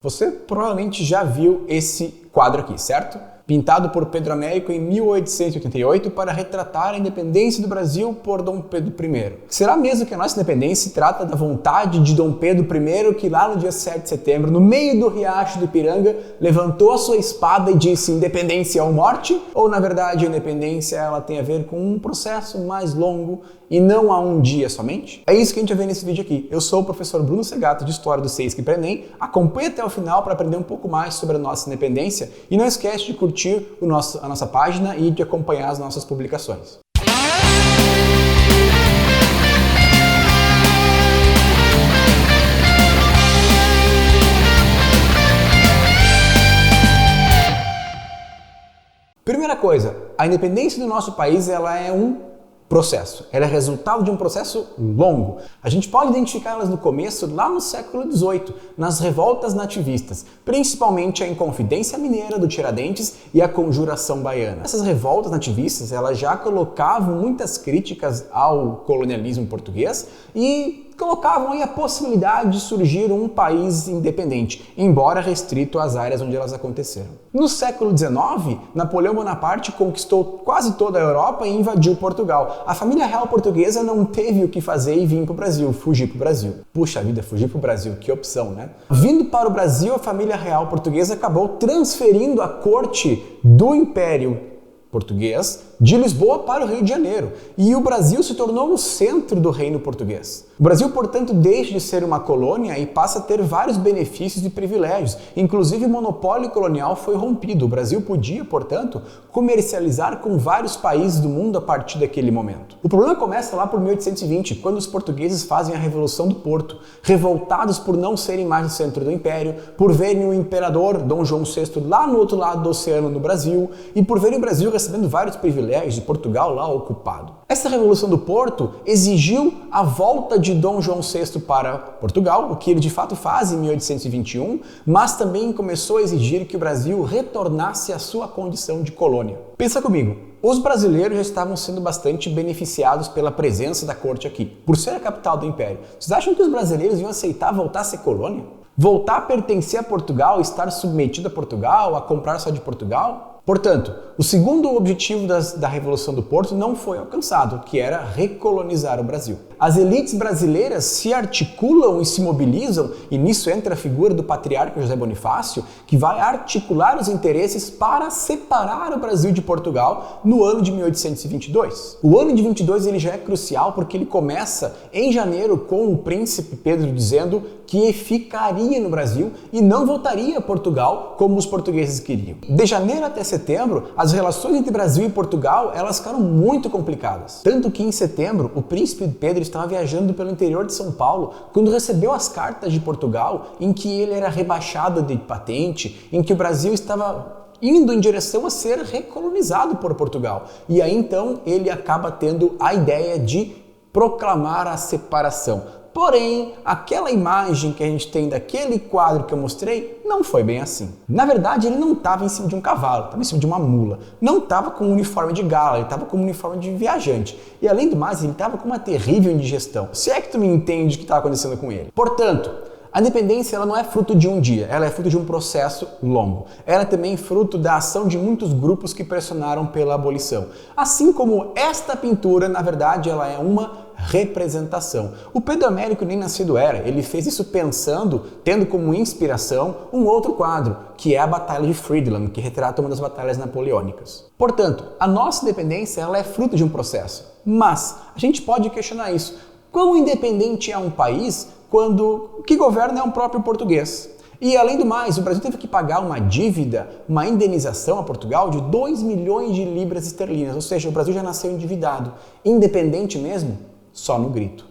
Você provavelmente já viu esse quadro aqui, certo? Pintado por Pedro Américo em 1888 para retratar a independência do Brasil por Dom Pedro I. Será mesmo que a nossa independência se trata da vontade de Dom Pedro I, que lá no dia 7 de setembro, no meio do riacho do Ipiranga, levantou a sua espada e disse independência ou morte? Ou na verdade a independência ela tem a ver com um processo mais longo e não a um dia somente? É isso que a gente vai ver nesse vídeo aqui. Eu sou o professor Bruno Segato, de História do SESC para Enem. Acompanhe até o final para aprender um pouco mais sobre a nossa independência e não esquece de curtir a nossa página e de acompanhar as nossas publicações. Primeira coisa, a independência do nosso país ela é um processo. Ela é resultado de um processo longo. A gente pode identificar elas no começo, lá no século XVIII, nas revoltas nativistas, principalmente a Inconfidência Mineira do Tiradentes e a Conjuração Baiana. Essas revoltas nativistas elas já colocavam muitas críticas ao colonialismo português e colocavam aí a possibilidade de surgir um país independente, embora restrito às áreas onde elas aconteceram. No século XIX, Napoleão Bonaparte conquistou quase toda a Europa e invadiu Portugal. A família real portuguesa não teve o que fazer e vir para o Brasil, fugir para o Brasil. Puxa vida, fugir para o Brasil, que opção, né? Vindo para o Brasil, a família real portuguesa acabou transferindo a corte do Império Português de Lisboa para o Rio de Janeiro, e o Brasil se tornou o centro do reino português. O Brasil, portanto, deixa de ser uma colônia e passa a ter vários benefícios e privilégios, inclusive o monopólio colonial foi rompido. O Brasil podia, portanto, comercializar com vários países do mundo a partir daquele momento. O problema começa lá por 1820, quando os portugueses fazem a Revolução do Porto, revoltados por não serem mais o centro do império, por verem o imperador Dom João VI lá no outro lado do oceano no Brasil, e por verem o Brasil recebendo vários privilégios de Portugal lá ocupado. Essa Revolução do Porto exigiu a volta de Dom João VI para Portugal, o que ele de fato faz em 1821, mas também começou a exigir que o Brasil retornasse à sua condição de colônia. Pensa comigo, os brasileiros já estavam sendo bastante beneficiados pela presença da corte aqui, por ser a capital do império. Vocês acham que os brasileiros iam aceitar voltar a ser colônia? Voltar a pertencer a Portugal, estar submetido a Portugal, a comprar só de Portugal? Portanto, o segundo objetivo da Revolução do Porto não foi alcançado, que era recolonizar o Brasil. As elites brasileiras se articulam e se mobilizam, e nisso entra a figura do patriarca José Bonifácio, que vai articular os interesses para separar o Brasil de Portugal no ano de 1822. O ano de 22 ele já é crucial porque ele começa em janeiro com o príncipe Pedro dizendo que ficaria no Brasil e não voltaria a Portugal como os portugueses queriam. De janeiro até setembro, as relações entre Brasil e Portugal elas ficaram muito complicadas. Tanto que em setembro, o príncipe Pedro estava viajando pelo interior de São Paulo quando recebeu as cartas de Portugal em que ele era rebaixado de patente, em que o Brasil estava indo em direção a ser recolonizado por Portugal. E aí então ele acaba tendo a ideia de proclamar a separação. Porém, aquela imagem que a gente tem daquele quadro que eu mostrei não foi bem assim. Na verdade, ele não estava em cima de um cavalo, estava em cima de uma mula. Não estava com um uniforme de gala, ele estava com um uniforme de viajante. E além do mais, ele estava com uma terrível indigestão. Se é que tu me entende o que estava acontecendo com ele. Portanto, a independência ela não é fruto de um dia, ela é fruto de um processo longo. Ela é também fruto da ação de muitos grupos que pressionaram pela abolição. Assim como esta pintura, na verdade, ela é uma representação. O Pedro Américo nem nascido era, ele fez isso pensando, tendo como inspiração um outro quadro, que é a Batalha de Friedland, que retrata uma das batalhas napoleônicas. Portanto, a nossa independência ela é fruto de um processo, mas a gente pode questionar isso. Quão independente é um país quando o que governa é um próprio português? E além do mais, o Brasil teve que pagar uma dívida, uma indenização a Portugal de 2 milhões de libras esterlinas, ou seja, o Brasil já nasceu endividado. Independente mesmo? Só no grito.